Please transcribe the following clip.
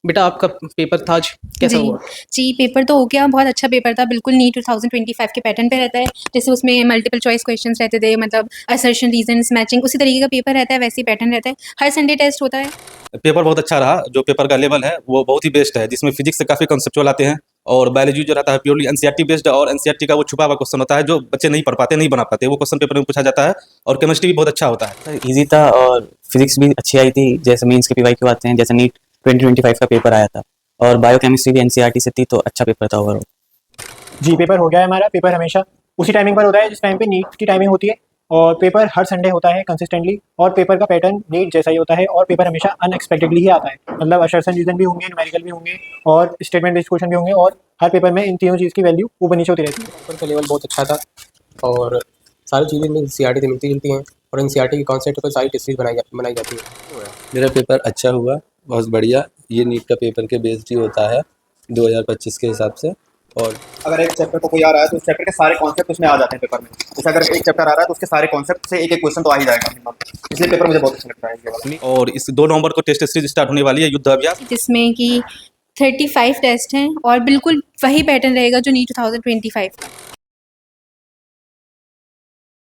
बेटा आपका पेपर था आज कैसा जी हुआ? जी, पेपर तो हो गया, बहुत अच्छा पेपर था, बिल्कुल नीट 2025 के पैटर्न पे रहता है। जैसे उसमें मल्टीपल चॉइस क्वेश्चंस रहते थे, मतलब असर्शन, रीजंस, मैचिंग, उसी तरीके का पेपर रहता है, वैसे ही पैटर्न रहता है। हर संडे टेस्ट होता है। पेपर बहुत अच्छा रहा, जो पेपर का लेवल है वो बहुत ही बेस्ट है, जिसमें फिजिक्स से काफ़ी कंसेप्चुअल आते हैं और बायोलॉजी जो रहता है प्योरली एनसीईआरटी बेस्ड और एनसीईआरटी का वो छुपा हुआ क्वेश्चन होता है जो बच्चे नहीं पढ़ पाते, नहीं बना पाते, वो क्वेश्चन पेपर में पूछा जाता है और केमिस्ट्री भी बहुत अच्छा होता है। ईजी था और फिजिक्स भी अच्छी आई थी, जैसे मेंस के पीवाईक्यू आते हैं, जैसे नीट 2025 का पेपर आया था और बायोकेमिस्ट्री भी एनसीईआरटी से थी, तो अच्छा पेपर था ओवरऑल। जी पेपर हो गया है हमारा। पेपर हमेशा उसी टाइमिंग पर होता है जिस टाइम पे नीट की टाइमिंग होती है और पेपर हर संडे होता है कंसिस्टेंटली और पेपर का पैटर्न नीट जैसा ही होता है और पेपर हमेशा अनएक्सपेक्टेडली ही आता है, मतलब असर्शन रीजन भी होंगे, न्यूमेरिकल भी होंगे और स्टेटमेंट बेस्ड क्वेश्चन भी होंगे और हर पेपर में इन तीनों चीज़ की वैल्यू ऊपर नीचे होती रहती है। पेपर का लेवल बहुत अच्छा था और सारी चीज़ें में एनसीईआरटी से मिलती जुलती हैं और एनसीईआरटी के कॉन्सेप्ट पर सारी टेस्टेज बनाई जाती है। मेरा पेपर अच्छा हुआ, बहुत बढ़िया। ये नीट का पेपर के बेस्ड ही होता है 2025 के हिसाब से। और अगर एक चैप्टर को कोई आ रहा है तो उस चैप्टर के सारे कॉन्सेप्ट उसमें आ जाते हैं पेपर में। जैसे अगर एक चैप्टर आ रहा है तो उसके सारे कॉन्सेप्ट से एक एक क्वेश्चन तो आ ही जाएगा मिनिमम, इसलिए पेपर मुझे बहुत अच्छा लगता है ये वाला। और इस 2 नवंबर को टेस्ट सीरीज स्टार्ट होने वाली है, युद्ध अभ्यास, जिसमें कि 35 टेस्ट हैं और बिल्कुल वही पैटर्न रहेगा जो नीट 2025 का।